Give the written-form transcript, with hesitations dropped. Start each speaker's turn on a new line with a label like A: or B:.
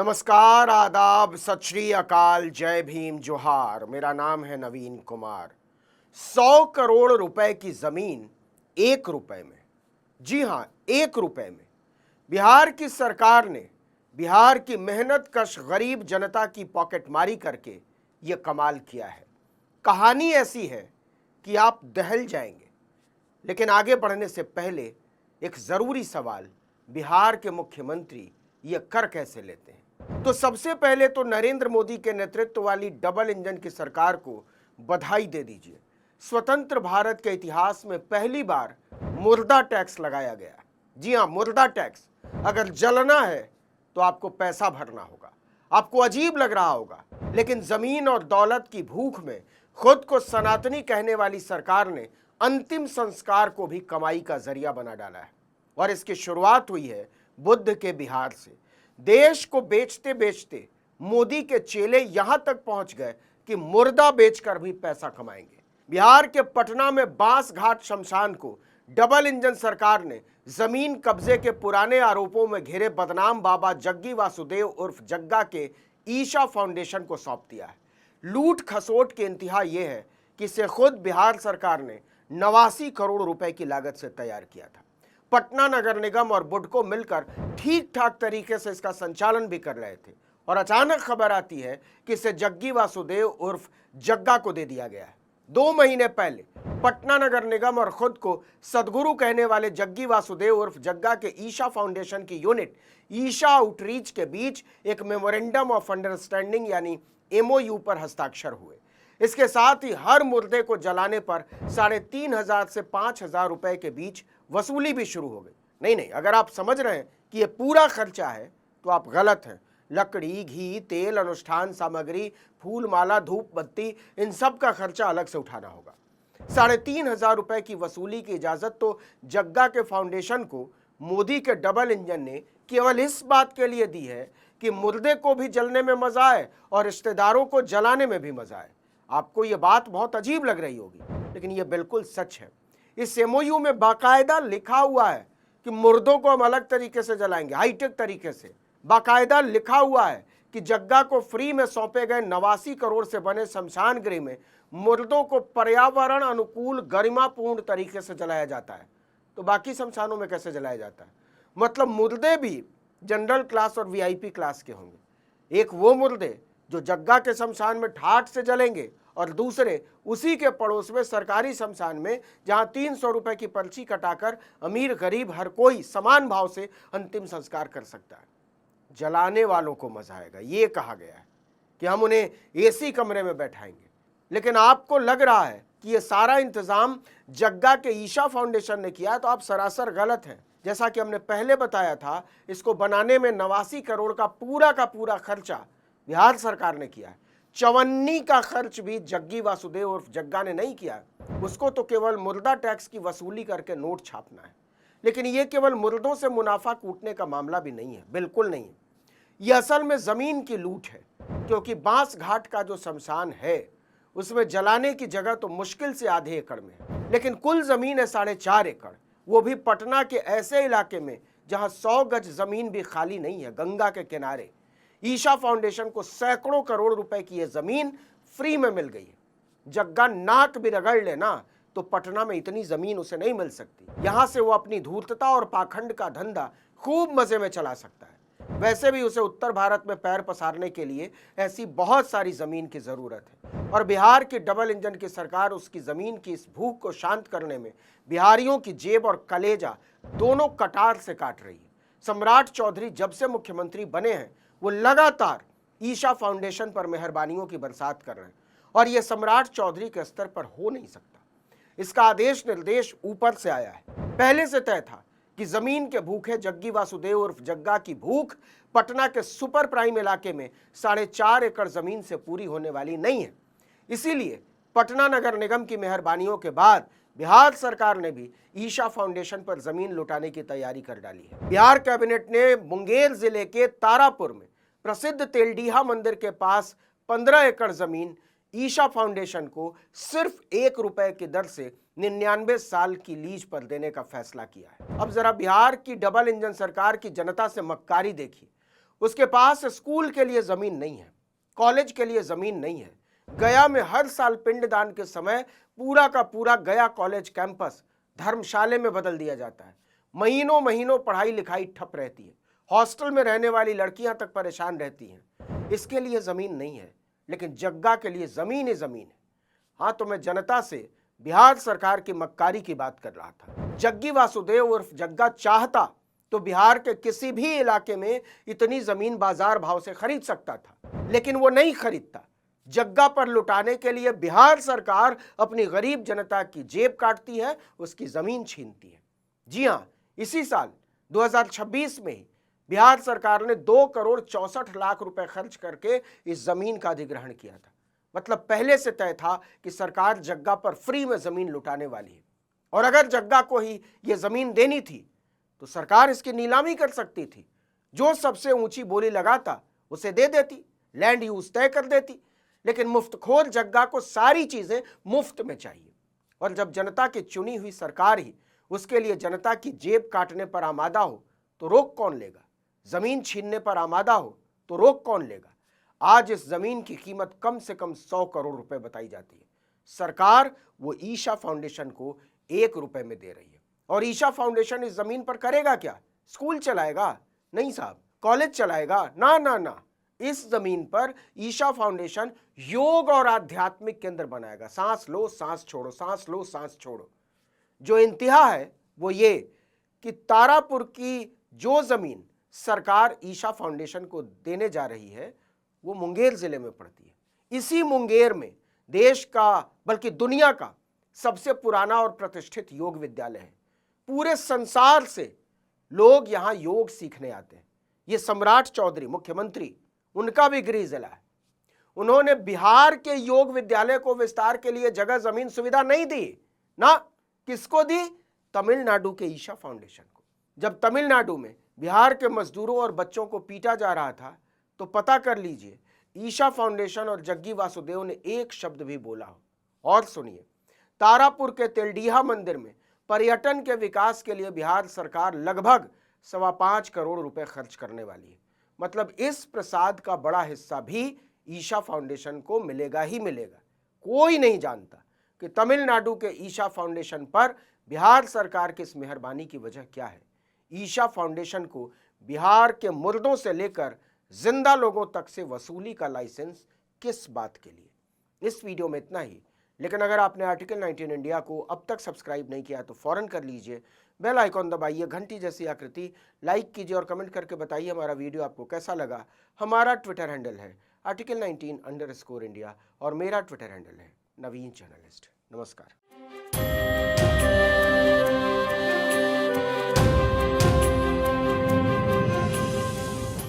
A: नमस्कार, आदाब, सत श्री अकाल, जय भीम, जोहार। मेरा नाम है नवीन कुमार। 100 करोड़ रुपए की जमीन 1 रुपए में, जी हां, 1 रुपए में बिहार की सरकार ने बिहार की मेहनत कश गरीब जनता की पॉकेटमारी करके ये कमाल किया है। कहानी ऐसी है कि आप दहल जाएंगे। लेकिन आगे बढ़ने से पहले एक जरूरी सवाल, बिहार के मुख्यमंत्री ये कर कैसे लेते हैं? तो सबसे पहले तो नरेंद्र मोदी के नेतृत्व वाली डबल इंजन की सरकार को बधाई दे दीजिए। स्वतंत्र भारत के इतिहास में पहली बार मुर्दा टैक्स लगाया गया। जी हां, मुर्दा टैक्स। अगर जलना है तो आपको पैसा भरना होगा। आपको अजीब लग रहा होगा, लेकिन जमीन और दौलत की भूख में खुद को सनातनी कहने वाली सरकार ने अंतिम संस्कार को भी कमाई का जरिया बना डाला है। और इसकी शुरुआत हुई है बुद्ध के बिहार से। देश को बेचते बेचते मोदी के चेले यहां तक पहुंच गए कि मुर्दा बेचकर भी पैसा कमाएंगे। बिहार के पटना में बांस घाट शमशान को डबल इंजन सरकार ने जमीन कब्जे के पुराने आरोपों में घिरे बदनाम बाबा जग्गी वासुदेव उर्फ जग्गा के ईशा फाउंडेशन को सौंप दिया है। लूट खसोट की इंतहा यह है कि इसे खुद बिहार सरकार ने 89 करोड़ रुपए की लागत से तैयार किया था। पटना नगर निगम और बुडको मिलकर ठीक ठाक तरीके से इसका संचालन भी कर रहे थे, और अचानक खबर आती है कि इसे जग्गी वासुदेव उर्फ जग्गा को दे दिया गया है। 2 महीने पहले पटना नगर निगम और खुद को सदगुरु कहने वाले जग्गी वासुदेव उर्फ जग्गा के ईशा फाउंडेशन की यूनिट ईशा आउटरीच के बीच एक मेमोरेंडम ऑफ अंडरस्टैंडिंग यानी MOU पर हस्ताक्षर हुए। इसके साथ ही हर मुर्दे को जलाने पर 3,500 से 5,000 रुपए के बीच वसूली भी शुरू हो गई। नहीं, अगर आप समझ रहे हैं कि ये पूरा खर्चा है तो आप गलत हैं। लकड़ी, घी, तेल, अनुष्ठान सामग्री, फूल माला, धूप बत्ती, इन सब का खर्चा अलग से उठाना होगा। 3,500 रुपए की वसूली की इजाजत तो जग्गा के फाउंडेशन को मोदी के डबल इंजन ने केवल इस बात के लिए दी है कि मुर्दे को भी जलने में मजा आए और रिश्तेदारों को जलाने में भी मजा आए। आपको ये बात बहुत अजीब लग रही होगी, लेकिन ये बिल्कुल सच है। इस MOU में बाकायदा लिखा हुआ है कि मुर्दों को हम अलग तरीके से जलाएंगे, हाईटेक तरीके से। बाकायदा लिखा हुआ है कि जग्गा को फ्री में सौंपे गए 89 करोड़ से बने शमशान गृह में मुर्दों को पर्यावरण अनुकूल गरिमापूर्ण तरीके से जलाया जाता है। तो बाकी शमशानों में कैसे जलाया जाता है? मतलब मुर्दे भी जनरल क्लास और VIP क्लास के होंगे। एक वो मुर्दे जो जग्गा के शमशान में ठाठ से जलेंगे, और दूसरे उसी के पड़ोस में सरकारी शमशान में जहां 300 रुपए की पर्ची कटाकर अमीर गरीब हर कोई समान भाव से अंतिम संस्कार कर सकता है। जलाने वालों को मजा आएगा। ये कहा गया है कि हम उन्हें AC कमरे में बैठाएंगे। लेकिन आपको लग रहा है कि ये सारा इंतजाम जग्गा के ईशा फाउंडेशन ने किया, तो आप सरासर गलत हैं। जैसा कि हमने पहले बताया था, इसको बनाने में 89 करोड़ का पूरा खर्चा बिहार सरकार ने किया है। चवन्नी का खर्च भी जग्गी वासुदेव उर्फ जग्गा ने नहीं किया। उसको तो केवल मुर्दा टैक्स की वसूली करके नोट छापना है। लेकिन ये केवल मुर्दों से मुनाफा कूटने का मामला भी नहीं है, बिल्कुल नहीं है। यह असल में जमीन की लूट है, क्योंकि बांस घाट का जो शमशान है उसमें जलाने की जगह तो मुश्किल से आधे एकड़ में है, लेकिन कुल जमीन है 4.5 एकड़, वो भी पटना के ऐसे इलाके में जहां 100 गज जमीन भी खाली नहीं है, गंगा के किनारे। ईशा फाउंडेशन को सैकड़ों करोड़ रुपए की यह जमीन फ्री में मिल गई है। जग्गा नाक भी रगड़ लेना तो पटना में इतनी जमीन उसे नहीं मिल सकती। यहां से वो अपनी धूर्तता और पाखंड का धंधा खूब मजे में चला सकता है। वैसे भी उसे उत्तर भारत में पैर पसारने के लिए ऐसी बहुत सारी जमीन की जरूरत है, और बिहार की डबल इंजन की सरकार उसकी जमीन की इस भूख को शांत करने में बिहारियों की जेब और कलेजा दोनों कटार से काट रही है। सम्राट चौधरी जब से मुख्यमंत्री बने हैं, वो लगातार ईशा फाउंडेशन पर मेहरबानियों की बरसात कर रहे हैं, और यह सम्राट चौधरी के स्तर पर हो नहीं सकता। इसका आदेश निर्देश ऊपर से आया है। पहले से तय था कि जमीन के भूखे जग्गी वासुदेव उर्फ जग्गा की भूख पटना के सुपर प्राइम इलाके में 4.5 एकड़ जमीन से पूरी होने वाली नहीं है। इसीलिए पटना नगर निगम की मेहरबानियों के बाद बिहार सरकार ने भी ईशा फाउंडेशन पर जमीन लुटाने की तैयारी कर डाली है। बिहार कैबिनेट ने मुंगेर जिले के तारापुर में प्रसिद्ध तेलडीहा मंदिर के पास 15 एकड़ जमीन ईशा फाउंडेशन को सिर्फ 1 रुपए की दर से 99 साल की लीज पर देने का फैसला किया है। अब जरा बिहार की डबल इंजन सरकार की जनता से मक्कारी देखिए। उसके पास स्कूल के लिए जमीन नहीं है, कॉलेज के लिए जमीन नहीं है। गया में हर साल पिंडदान के समय पूरा का पूरा गया कॉलेज कैंपस धर्मशाले में बदल दिया जाता है। महीनों महीनों पढ़ाई लिखाई ठप रहती है, हॉस्टल में रहने वाली लड़कियां तक परेशान रहती हैं। इसके लिए जमीन नहीं है, लेकिन जग्गा के लिए जमीन ही जमीन है। हाँ, तो मैं जनता से बिहार सरकार की मक्कारी की बात कर रहा था। जग्गी वासुदेव उर्फ जग्गा चाहता तो बिहार के किसी भी इलाके में इतनी जमीन बाजार भाव से खरीद सकता था, लेकिन वो नहीं खरीदता। जग्गा पर लुटाने के लिए बिहार सरकार अपनी गरीब जनता की जेब काटती है, उसकी जमीन छीनती है। जी हां, इसी साल 2026 में ही बिहार सरकार ने 2,64,00,000 रुपए खर्च करके इस जमीन का अधिग्रहण किया था। मतलब पहले से तय था कि सरकार जग्गा पर फ्री में जमीन लुटाने वाली है, और अगर जग्गा को ही यह जमीन देनी थी तो सरकार इसकी नीलामी कर सकती थी। जो सबसे ऊंची बोली लगाता उसे दे देती, लैंड यूज तय कर देती। लेकिन मुफ्तखोर जग्गा को सारी चीजें मुफ्त में चाहिए, और जब जनता की चुनी हुई सरकार ही उसके लिए जनता की जेब काटने पर आमादा हो तो रोक कौन लेगा? जमीन छीनने पर आमादा हो तो रोक कौन लेगा? आज इस जमीन की कीमत कम से कम 100 करोड़ रुपए बताई जाती है। सरकार वो ईशा फाउंडेशन को 1 रुपए में दे रही है, और ईशा फाउंडेशन इस जमीन पर करेगा क्या? स्कूल चलाएगा? नहीं साहब। कॉलेज चलाएगा? ना ना ना। इस जमीन पर ईशा फाउंडेशन योग और आध्यात्मिक केंद्र बनाएगा। सांस लो सांस छोड़ो, सांस लो सांस छोड़ो। जो इंतहा है वो ये कि तारापुर की जो जमीन सरकार ईशा फाउंडेशन को देने जा रही है वो मुंगेर जिले में पड़ती है। इसी मुंगेर में देश का बल्कि दुनिया का सबसे पुराना और प्रतिष्ठित योग विद्यालय है। पूरे संसार से लोग यहां योग सीखने आते हैं। ये सम्राट चौधरी मुख्यमंत्री, उनका भी गृह जिला है। उन्होंने बिहार के योग विद्यालय को विस्तार के लिए जगह जमीन सुविधा नहीं दी ना। किसको दी? तमिलनाडु के ईशा फाउंडेशन को। जब तमिलनाडु में बिहार के मजदूरों और बच्चों को पीटा जा रहा था तो पता कर लीजिए ईशा फाउंडेशन और जग्गी वासुदेव ने एक शब्द भी बोला हो। और सुनिए, तारापुर के तेलडीहा मंदिर में पर्यटन के विकास के लिए बिहार सरकार लगभग 5.25 करोड़ रुपए खर्च करने वाली है। मतलब इस प्रसाद का बड़ा हिस्सा भी ईशा फाउंडेशन को मिलेगा ही मिलेगा। कोई नहीं जानता कि तमिलनाडु के ईशा फाउंडेशन पर बिहार सरकार की इस मेहरबानी की वजह क्या है। ईशा फाउंडेशन को बिहार के मुर्दों से लेकर जिंदा लोगों तक से वसूली का लाइसेंस किस बात के लिए? इस वीडियो में इतना ही। लेकिन अगर आपने आर्टिकल 19 इंडिया को अब तक सब्सक्राइब नहीं किया तो फौरन कर लीजिए, बेल आइकॉन दबाइए, घंटी जैसी आकृति, लाइक कीजिए और कमेंट करके बताइए हमारा वीडियो आपको कैसा लगा। हमारा ट्विटर हैंडल है article19_India और मेरा ट्विटर हैंडल है नवीन जर्नलिस्ट। नमस्कार।